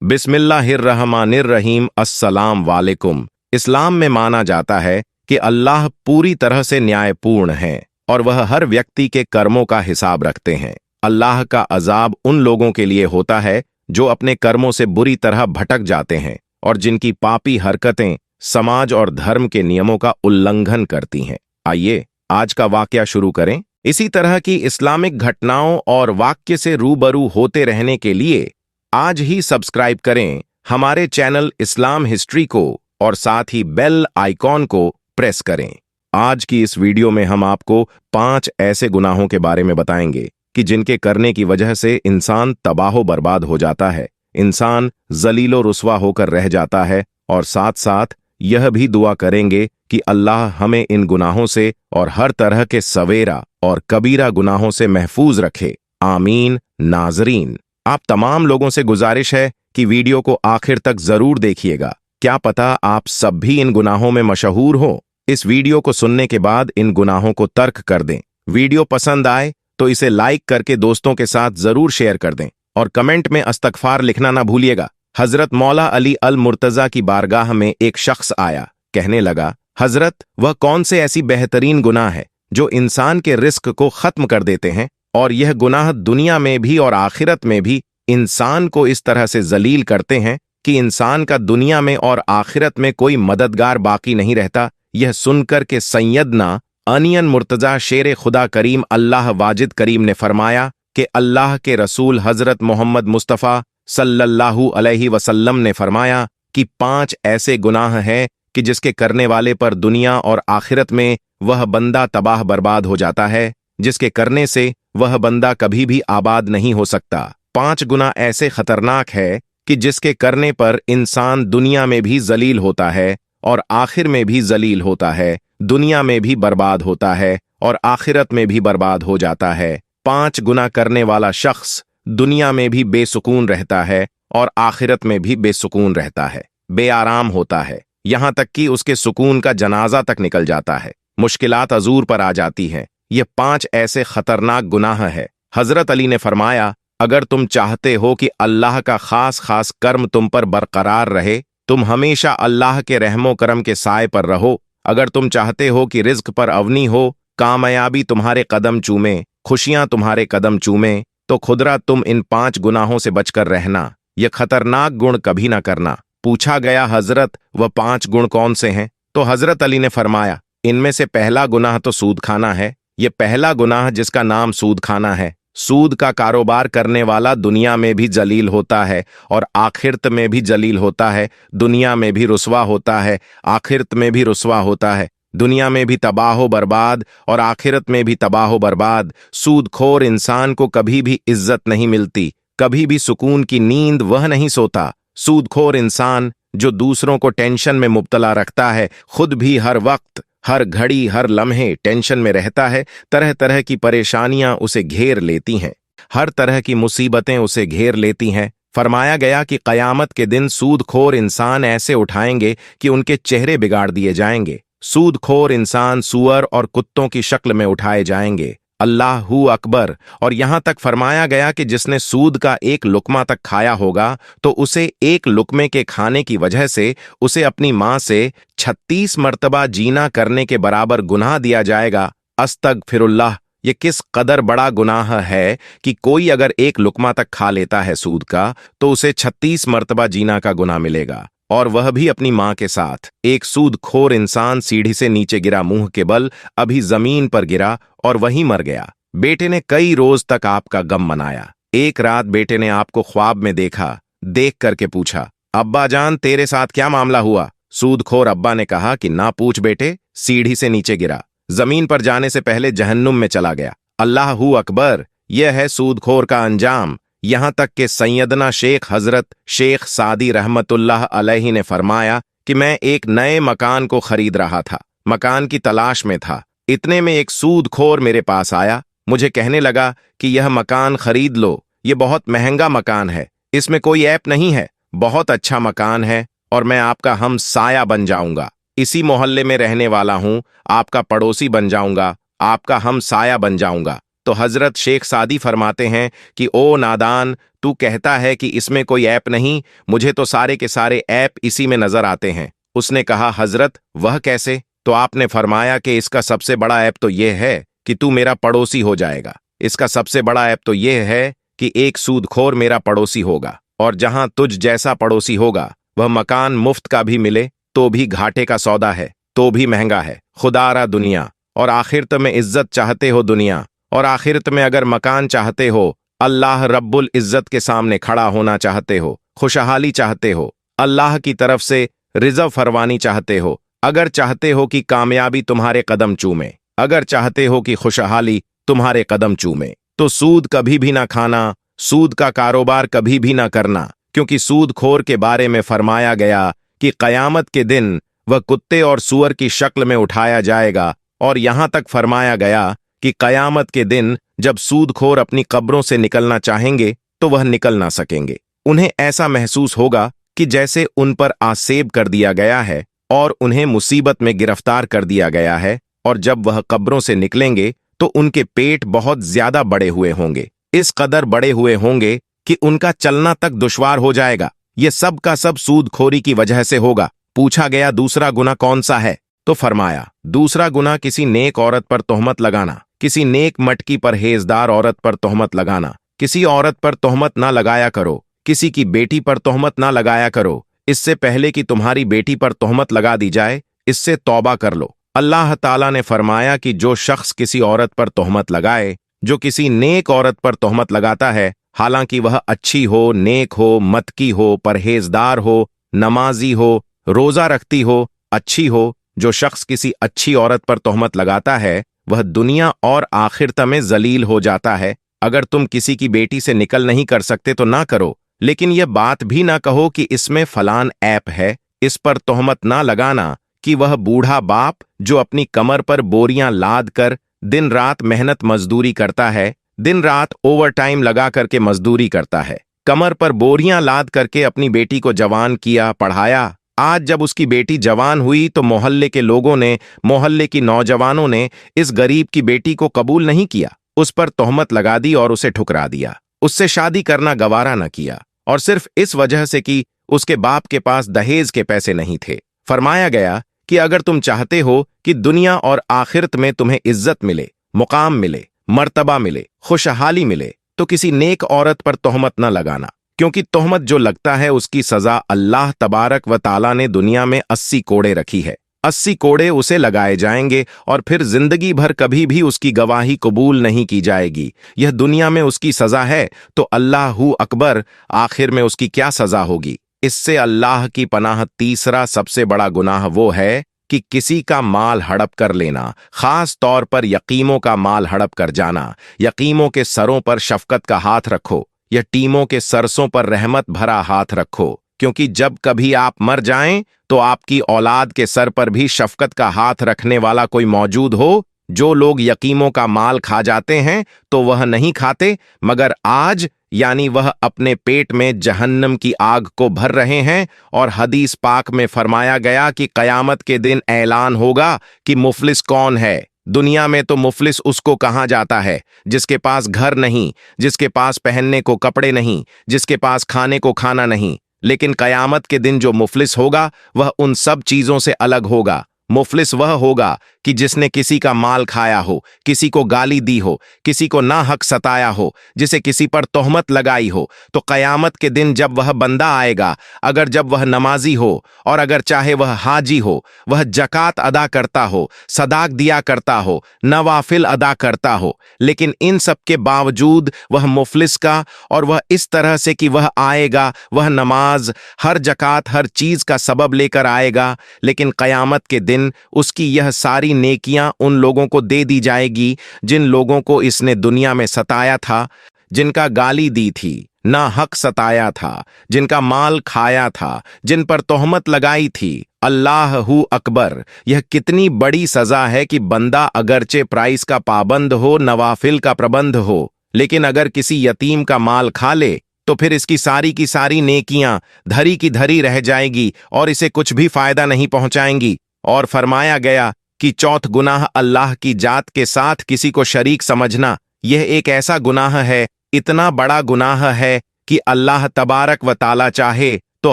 बिस्मिल्लाहिर्रहमानिर्रहीम। अस्सलाम वालेकुम। इस्लाम में माना जाता है कि अल्लाह पूरी तरह से न्यायपूर्ण है और वह हर व्यक्ति के कर्मों का हिसाब रखते हैं। अल्लाह का अजाब उन लोगों के लिए होता है जो अपने कर्मों से बुरी तरह भटक जाते हैं और जिनकी पापी हरकतें समाज और धर्म के नियमों का उल्लंघन करती हैं। आइए आज का वाकया शुरू करें। इसी तरह की इस्लामिक घटनाओं और वाक्य से रूबरू होते रहने के लिए आज ही सब्सक्राइब करें हमारे चैनल इस्लाम हिस्ट्री को और साथ ही बेल आइकॉन को प्रेस करें। आज की इस वीडियो में हम आपको 5 ऐसे गुनाहों के बारे में बताएंगे कि जिनके करने की वजह से इंसान तबाह बर्बाद हो जाता है, इंसान जलीलो रुस्वा होकर रह जाता है और साथ साथ यह भी दुआ करेंगे कि अल्लाह हमें इन गुनाहों से और हर तरह के सवेरा और कबीरा गुनाहों से महफूज रखे। आमीन। नाजरीन, आप तमाम लोगों से गुजारिश है कि वीडियो को आखिर तक जरूर देखिएगा। क्या पता आप सब भी इन गुनाहों में मशहूर हो। इस वीडियो को सुनने के बाद इन गुनाहों को तर्क कर दें। वीडियो पसंद आए तो इसे लाइक करके दोस्तों के साथ जरूर शेयर कर दें और कमेंट में इस्तगफार लिखना ना भूलिएगा। हजरत मौला अली अल मुर्तजा की बारगाह में एक शख्स आया, कहने लगा, हजरत, वह कौन से ऐसी बेहतरीन गुनाह है जो इंसान के रिस्क को खत्म कर देते हैं और यह गुनाह दुनिया में भी और आखिरत में भी इंसान को इस तरह से जलील करते हैं कि इंसान का दुनिया में और आखिरत में कोई मददगार बाकी नहीं रहता। यह सुनकर के सैयदना अनियन मुर्तजा शेर खुदा करीम अल्लाह वाजिद करीम ने फरमाया कि अल्लाह के रसूल हजरत मोहम्मद मुस्तफ़ा सल्लल्लाहु अलैहि वसल्लम ने फरमाया कि 5 ऐसे गुनाह हैं कि जिसके करने वाले पर दुनिया और आखिरत में वह बंदा तबाह बर्बाद हो जाता है, जिसके करने से वह बंदा कभी भी आबाद नहीं हो सकता। 5 गुनाह ऐसे खतरनाक है कि जिसके करने पर इंसान दुनिया में भी जलील होता है और आखिर में भी जलील होता है, दुनिया में भी बर्बाद होता है और आखिरत में भी बर्बाद हो जाता है। 5 गुनाह करने वाला शख्स दुनिया में भी बेसुकून रहता है और आखिरत में भी बेसुकून रहता है, बेआराम होता है, यहां तक कि उसके सुकून का जनाजा तक निकल जाता है, मुश्किलात अजूर पर आ जाती हैं। ये 5 ऐसे खतरनाक गुनाह है। हजरत अली ने फरमाया, अगर तुम चाहते हो कि अल्लाह का खास खास कर्म तुम पर बरकरार रहे, तुम हमेशा अल्लाह के रहमो करम के साए पर रहो। अगर तुम चाहते हो कि रिज्क पर अवनी हो, कामयाबी तुम्हारे कदम चूमे, खुशियां तुम्हारे कदम चूमे, तो खुदरा तुम इन 5 गुनाहों से बचकर रहना। यह खतरनाक गुण कभी ना करना। पूछा गया, हजरत, वह 5 गुण कौन से हैं? तो हजरत अली ने फरमाया, इनमें से पहला गुनाह तो सूद खाना है। यह पहला गुनाह जिसका नाम सूद खाना है। सूद का कारोबार करने वाला दुनिया में भी जलील होता है और आखिरत में भी जलील होता है। दुनिया में भी रुस्वा होता है, आखिरत में भी रुस्वा होता है। दुनिया में भी तबाह बर्बाद और आखिरत में भी तबाह बर्बाद। सूदखोर इंसान को कभी भी इज्जत नहीं मिलती, कभी भी सुकून की नींद वह नहीं सोता। सूदखोर इंसान जो दूसरों को टेंशन में मुब्तला रखता है, खुद भी हर वक्त, हर घड़ी, हर लम्हे टेंशन में रहता है। तरह तरह की परेशानियां उसे घेर लेती हैं, हर तरह की मुसीबतें उसे घेर लेती हैं। फरमाया गया कि क़यामत के दिन सूदखोर इंसान ऐसे उठाएंगे कि उनके चेहरे बिगाड़ दिए जाएंगे। सूदखोर इंसान सूअर और कुत्तों की शक्ल में उठाए जाएंगे। अल्लाहू अकबर। और यहां तक फरमाया गया कि जिसने सूद का एक लुकमा तक खाया होगा तो उसे एक लुकमे के खाने की वजह से उसे अपनी मां से 36 मर्तबा जीना करने के बराबर गुनाह दिया जाएगा। अस्तगफिरुल्लाह। ये किस कदर बड़ा गुनाह है कि कोई अगर एक लुकमा तक खा लेता है सूद का तो उसे 36 मर्तबा जीना का गुनाह मिलेगा, और वह भी अपनी मां के साथ। एक सूदखोर इंसान सीढ़ी से नीचे गिरा, मुंह के बल अभी जमीन पर गिरा और वहीं मर गया। बेटे ने कई रोज तक आपका गम मनाया। एक रात बेटे ने आपको ख्वाब में देखा। देख करके पूछा, अब्बा जान, तेरे साथ क्या मामला हुआ? सूदखोर अब्बा ने कहा कि ना पूछ बेटे, सीढ़ी से नीचे गिरा, जमीन पर जाने से पहले जहन्नुम में चला गया। अल्लाहू अकबर। यह है सूदखोर का अंजाम। यहां तक कि सैयदना शेख हजरत शेख सादी रहमतुल्लाह अलैहि ने फरमाया कि मैं एक नए मकान को खरीद रहा था, मकान की तलाश में था। इतने में एक सूदखोर मेरे पास आया, मुझे कहने लगा कि यह मकान खरीद लो, ये बहुत महंगा मकान है, इसमें कोई ऐप नहीं है, बहुत अच्छा मकान है और मैं आपका हम साया बन जाऊंगा। इसी मोहल्ले में रहने वाला हूं, आपका पड़ोसी बन जाऊंगा, आपका हम साया बन जाऊंगा। तो हजरत शेख सादी फरमाते हैं कि ओ नादान, तू कहता है कि इसमें कोई ऐप नहीं, मुझे तो सारे के सारे ऐप इसी में नजर आते हैं। उसने कहा, हजरत वह कैसे? तो आपने फरमाया कि इसका सबसे बड़ा ऐप तो यह है कि तू मेरा पड़ोसी हो जाएगा। इसका सबसे बड़ा ऐप तो यह है कि एक सूदखोर मेरा पड़ोसी होगा, और जहां तुझ जैसा पड़ोसी होगा वह मकान मुफ्त का भी मिले तो भी घाटे का सौदा है, तो भी महंगा है। खुदारा दुनिया और आखिरत में इज्जत चाहते हो दुनिया, और आखिरत में अगर मकान चाहते हो, अल्लाह रब्बुल इज्जत के सामने खड़ा होना चाहते हो, खुशहाली चाहते हो, अल्लाह की तरफ से रिज़्क़ फरमानी चाहते हो, अगर चाहते हो कि कामयाबी तुम्हारे कदम चूमे, अगर चाहते हो कि खुशहाली तुम्हारे कदम चूमे, तो सूद कभी भी ना खाना, सूद का कारोबार कभी भी ना करना, क्योंकि सूदखोर के बारे में फरमाया गया कि कयामत के दिन वह कुत्ते और सूअर की शक्ल में उठाया जाएगा, और यहां तक फरमाया गया कि कयामत के दिन जब सूदखोर अपनी कब्रों से निकलना चाहेंगे तो वह निकल ना सकेंगे। उन्हें ऐसा महसूस होगा कि जैसे उन पर आसेब कर दिया गया है और उन्हें मुसीबत में गिरफ्तार कर दिया गया है, और जब वह कब्रों से निकलेंगे तो उनके पेट बहुत ज्यादा बड़े हुए होंगे, इस कदर बड़े हुए होंगे कि उनका चलना तक दुश्वार हो जाएगा। ये सब का सब सूदखोरी की वजह से होगा। पूछा गया, दूसरा गुनाह कौन सा है? तो फरमाया, दूसरा गुनाह किसी नेक औरत पर तोहमत लगाना, किसी नेक मटकी परहेजदार औरत पर तोहमत लगाना। किसी औरत पर तोहमत ना लगाया करो, किसी की बेटी पर तोहमत ना लगाया करो, इससे पहले कि तुम्हारी बेटी पर तोहमत लगा दी जाए, इससे तौबा कर लो। अल्लाह ताला ने फरमाया कि जो शख्स किसी औरत पर तोहमत लगाए, जो किसी नेक औरत पर तोहमत लगाता है, हालांकि वह अच्छी हो, नेक हो, मतकी हो, परहेजदार हो, नमाजी हो, रोजा रखती हो, अच्छी हो, जो शख्स किसी अच्छी औरत पर तोहमत लगाता है वह दुनिया और आखिरत में जलील हो जाता है। अगर तुम किसी की बेटी से निकल नहीं कर सकते तो ना करो, लेकिन यह बात भी ना कहो कि इसमें फलान ऐप है, इस पर तोहमत ना लगाना कि वह बूढ़ा बाप जो अपनी कमर पर बोरियां लाद कर दिन रात मेहनत मजदूरी करता है, दिन रात ओवर टाइम लगा करके मजदूरी करता है, कमर पर बोरियां लाद करके अपनी बेटी को जवान किया, पढ़ाया। आज जब उसकी बेटी जवान हुई तो मोहल्ले के लोगों ने, मोहल्ले की नौजवानों ने इस गरीब की बेटी को कबूल नहीं किया, उस पर तोहमत लगा दी और उसे ठुकरा दिया, उससे शादी करना गवारा न किया, और सिर्फ इस वजह से कि उसके बाप के पास दहेज के पैसे नहीं थे। फरमाया गया कि अगर तुम चाहते हो कि दुनिया और आखिरत में तुम्हें इज्जत मिले, मुकाम मिले, मर्तबा मिले, खुशहाली मिले, तो किसी नेक औरत पर तोहमत न लगाना, क्योंकि तोहमत जो लगता है उसकी सजा अल्लाह तबारक व ताला ने दुनिया में 80 कोड़े रखी है। 80 कोड़े उसे लगाए जाएंगे और फिर जिंदगी भर कभी भी उसकी गवाही कबूल नहीं की जाएगी। यह दुनिया में उसकी सजा है तो अल्लाहू अकबर, आखिर में उसकी क्या सजा होगी। इससे अल्लाह की पनाह तीसरा सबसे बड़ा गुनाह वो है कि किसी का माल हड़प कर लेना, खास तौर पर यतीमों का माल हड़प कर जाना। यतीमों के सरों पर शफकत का हाथ रखो, या टीमों के सरसों पर रहमत भरा हाथ रखो, क्योंकि जब कभी आप मर जाएं तो आपकी औलाद के सर पर भी शफकत का हाथ रखने वाला कोई मौजूद हो। जो लोग यतीमों का माल खा जाते हैं तो वह नहीं खाते, मगर आज यानी वह अपने पेट में जहन्नम की आग को भर रहे हैं। और हदीस पाक में फरमाया गया कि कयामत के दिन ऐलान होगा कि मुफलिस कौन है। दुनिया में तो मुफलिस उसको कहा जाता है जिसके पास घर नहीं, जिसके पास पहनने को कपड़े नहीं, जिसके पास खाने को खाना नहीं। लेकिन कयामत के दिन जो मुफलिस होगा वह उन सब चीजों से अलग होगा। मुफलिस वह होगा कि जिसने किसी का माल खाया हो, किसी को गाली दी हो, किसी को ना हक सताया हो, जिसे किसी पर तोहमत लगाई हो। तो कयामत के दिन जब वह बंदा आएगा, अगर जब वह नमाजी हो और अगर चाहे वह हाजी हो, वह जकात अदा करता हो, सदाक दिया करता हो, नवाफिल अदा करता हो, लेकिन इन सब के बावजूद वह मुफलिस का, और वह इस तरह से कि वह आएगा, वह नमाज, हर जकात, हर चीज का सबब लेकर आएगा, लेकिन कयामत के दिन उसकी यह सारी नेकियां उन लोगों को दे दी जाएगी जिन लोगों को इसने दुनिया में सताया था, जिनका गाली दी थी, ना हक सताया था, जिनका माल खाया था, जिन पर तोहमत लगाई थी। अल्लाहू अकबर, यह कितनी बड़ी सजा है कि बंदा अगरचे प्राइस का पाबंद हो, नवाफिल का प्रबंध हो, लेकिन अगर किसी यतीम का माल खा ले तो फिर इसकी सारी की सारी नेकियां धरी की धरी रह जाएगी और इसे कुछ भी फायदा नहीं पहुंचाएंगी। और फरमाया गया कि चौथ गुनाह अल्लाह की जात के साथ किसी को शरीक समझना। यह एक ऐसा गुनाह है, इतना बड़ा गुनाह है कि अल्लाह तबारक व ताला चाहे तो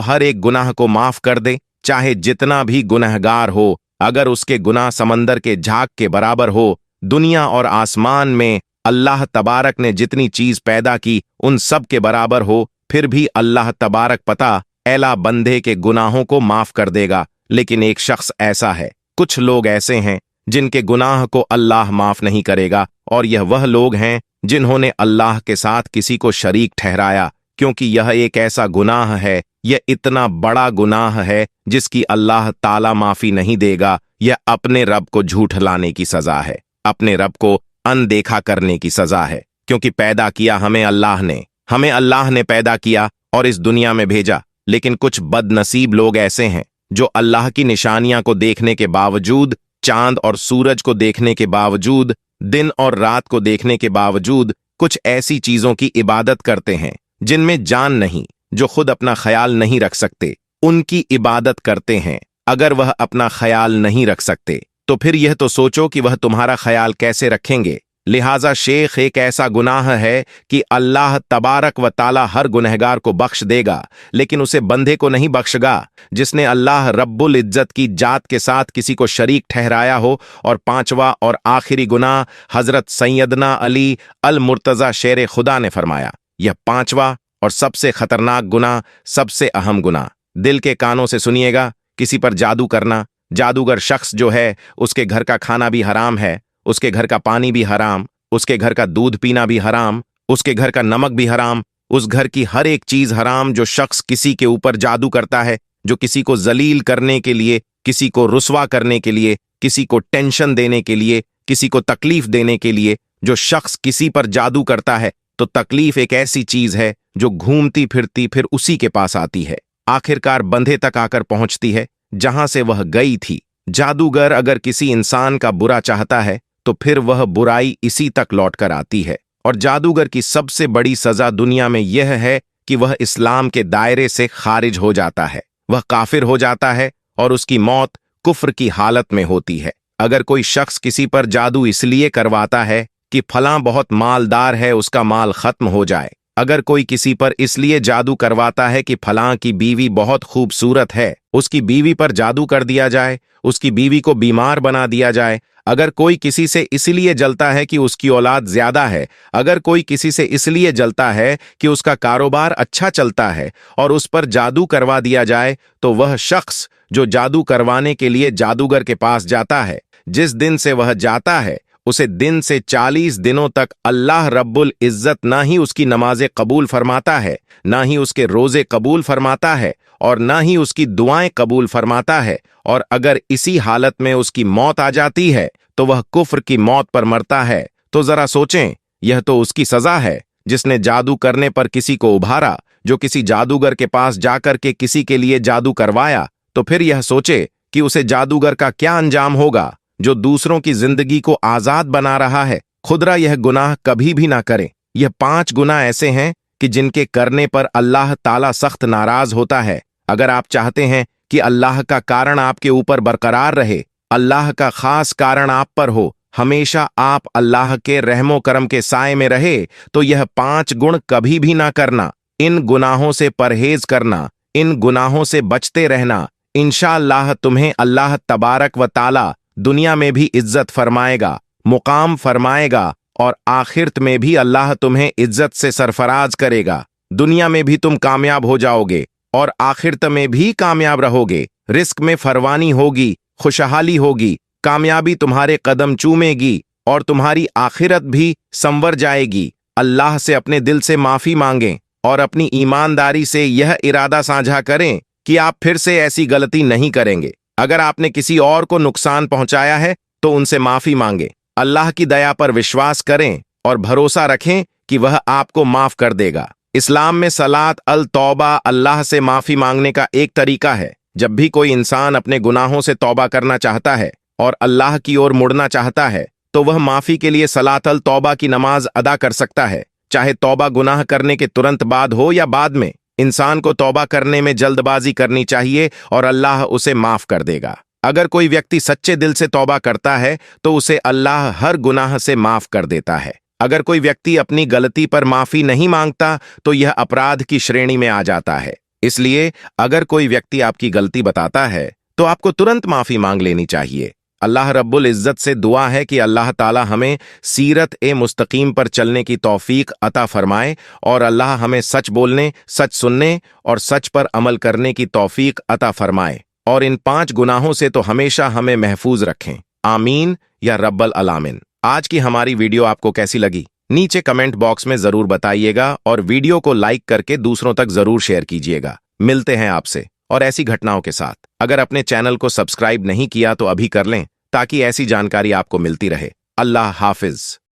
हर एक गुनाह को माफ कर दे, चाहे जितना भी गुनहगार हो, अगर उसके गुनाह समंदर के झाग के बराबर हो। दुनिया और आसमान में अल्लाह तबारक ने जितनी चीज पैदा की उन सब के बराबर हो, फिर भी अल्लाह तबारक पता ऐला बंदे के गुनाहों को माफ कर देगा। लेकिन एक शख्स ऐसा है, कुछ लोग ऐसे हैं जिनके गुनाह को अल्लाह माफ नहीं करेगा, और यह वह लोग हैं जिन्होंने अल्लाह के साथ किसी को शरीक ठहराया, क्योंकि यह एक ऐसा गुनाह है, यह इतना बड़ा गुनाह है जिसकी अल्लाह ताला माफी नहीं देगा। यह अपने रब को झूठ लाने की सजा है, अपने रब को अनदेखा करने की सजा है, क्योंकि पैदा किया हमें अल्लाह ने पैदा किया और इस दुनिया में भेजा। लेकिन कुछ बदनसीब लोग ऐसे हैं जो अल्लाह की निशानियां को देखने के बावजूद, चांद और सूरज को देखने के बावजूद, दिन और रात को देखने के बावजूद कुछ ऐसी चीजों की इबादत करते हैं जिनमें जान नहीं, जो खुद अपना ख्याल नहीं रख सकते, उनकी इबादत करते हैं। अगर वह अपना ख्याल नहीं रख सकते तो फिर यह तो सोचो कि वह तुम्हारा ख्याल कैसे रखेंगे। लिहाजा शेख एक ऐसा गुनाह है कि अल्लाह तबारक व ताला हर गुनहगार को बख्श देगा, लेकिन उसे बंदे को नहीं बख्शगा जिसने अल्लाह रब्बुल इज्जत की जात के साथ किसी को शरीक ठहराया हो। और पांचवा और आखिरी गुनाह हजरत सैयदना अली अल मुर्तजा शेर खुदा ने फरमाया, यह पांचवा और सबसे खतरनाक गुनाह, सबसे अहम गुनाह, दिल के कानों से सुनिएगा, किसी पर जादू करना। जादूगर शख्स जो है उसके घर का खाना भी हराम है, उसके घर का पानी भी हराम, उसके घर का दूध पीना भी हराम, उसके घर का नमक भी हराम, उस घर की हर एक चीज हराम। जो शख्स किसी के ऊपर जादू करता है, जो किसी को जलील करने के लिए, किसी को रुस्वा करने के लिए, किसी को टेंशन देने के लिए, किसी को तकलीफ देने के लिए, जो शख्स किसी पर जादू करता है, तो तकलीफ एक ऐसी चीज है जो घूमती फिरती फिर उसी के पास आती है, आखिरकार बंधे तक आकर पहुंचती है जहां से वह गई थी। जादूगर अगर किसी इंसान का बुरा चाहता है तो फिर वह बुराई इसी तक लौट कर आती है। और जादूगर की सबसे बड़ी सजा दुनिया में यह है कि वह इस्लाम के दायरे से खारिज हो जाता है, वह काफिर हो जाता है और उसकी मौत कुफ्र की हालत में होती है। अगर कोई शख्स किसी पर जादू इसलिए करवाता है कि फलां बहुत मालदार है, उसका माल खत्म हो जाए, अगर कोई किसी पर इसलिए जादू करवाता है कि फलां की बीवी बहुत खूबसूरत है, उसकी बीवी पर जादू कर दिया जाए, उसकी बीवी को बीमार बना दिया जाए, अगर कोई किसी से इसलिए जलता है कि उसकी औलाद ज्यादा है, अगर कोई किसी से इसलिए जलता है कि उसका कारोबार अच्छा चलता है और उस पर जादू करवा दिया जाए, तो वह शख्स जो जादू करवाने के लिए जादूगर के पास जाता है, जिस दिन से वह जाता है उसे दिन से 40 दिनों तक अल्लाह रब्बुल इज्जत ना ही उसकी नमाजें कबूल फरमाता है, ना ही उसके रोजे कबूल फरमाता है, और ना ही उसकी दुआएं कबूल फरमाता है। और अगर इसी हालत में उसकी मौत आ जाती है तो वह कुफ्र की मौत पर मरता है। तो जरा सोचें, यह तो उसकी सजा है जिसने जादू करने पर किसी को उभारा, जो किसी जादूगर के पास जाकर के किसी के लिए जादू करवाया। तो फिर यह सोचे कि उसे जादूगर का क्या अंजाम होगा जो दूसरों की जिंदगी को आजाद बना रहा है। खुदरा यह गुनाह कभी भी ना करें। यह 5 गुनाह ऐसे हैं कि जिनके करने पर अल्लाह ताला सख्त नाराज होता है। अगर आप चाहते हैं कि अल्लाह का कारण आपके ऊपर बरकरार रहे, अल्लाह का खास कारण आप पर हो, हमेशा आप अल्लाह के रहमो करम के साए में रहे, तो यह 5 गुण कभी भी ना करना। इन गुनाहों से परहेज करना, इन गुनाहों से बचते रहना। इंशाअल्लाह तुम्हें अल्लाह तबारक व ताला दुनिया में भी इज्जत फरमाएगा, मुकाम फरमाएगा, और आखिरत में भी अल्लाह तुम्हें इज्जत से सरफराज करेगा। दुनिया में भी तुम कामयाब हो जाओगे और आखिरत में भी कामयाब रहोगे। रिस्क में फरवानी होगी, खुशहाली होगी, कामयाबी तुम्हारे कदम चूमेगी और तुम्हारी आखिरत भी संवर जाएगी। अल्लाह से अपने दिल से माफी मांगें और अपनी ईमानदारी से यह इरादा साझा करें कि आप फिर से ऐसी गलती नहीं करेंगे। अगर आपने किसी और को नुकसान पहुंचाया है तो उनसे माफी मांगे, अल्लाह की दया पर विश्वास करें और भरोसा रखें कि वह आपको माफ कर देगा। इस्लाम में सलात अल तौबा, अल्लाह से माफी मांगने का एक तरीका है। जब भी कोई इंसान अपने गुनाहों से तौबा करना चाहता है और अल्लाह की ओर मुड़ना चाहता है तो वह माफी के लिए सलात अल तौबा की नमाज अदा कर सकता है, चाहे तौबा गुनाह करने के तुरंत बाद हो या बाद में। इंसान को तौबा करने में जल्दबाजी करनी चाहिए और अल्लाह उसे माफ कर देगा। अगर कोई व्यक्ति सच्चे दिल से तौबा करता है तो उसे अल्लाह हर गुनाह से माफ कर देता है। अगर कोई व्यक्ति अपनी गलती पर माफी नहीं मांगता तो यह अपराध की श्रेणी में आ जाता है। इसलिए अगर कोई व्यक्ति आपकी गलती बताता है तो आपको तुरंत माफी मांग लेनी चाहिए। अल्लाह रब्बुल इज्जत से दुआ है कि अल्लाह ताला हमें सीरत ए मुस्तकीम पर चलने की तौफीक अता फरमाए और अल्लाह हमें सच बोलने, सच सुनने और सच पर अमल करने की तौफीक अता फरमाए और इन 5 गुनाहों से तो हमेशा हमें महफूज रखें। आमीन या रब्बल अलामीन। आज की हमारी वीडियो आपको कैसी लगी? नीचे कमेंट बॉक्स में जरूर बताइएगा और वीडियो को लाइक करके दूसरों तक जरूर शेयर कीजिएगा। मिलते हैं आपसे और ऐसी घटनाओं के साथ। अगर अपने चैनल को सब्सक्राइब नहीं किया तो अभी कर लें ताकि ऐसी जानकारी आपको मिलती रहे। अल्लाह हाफिज।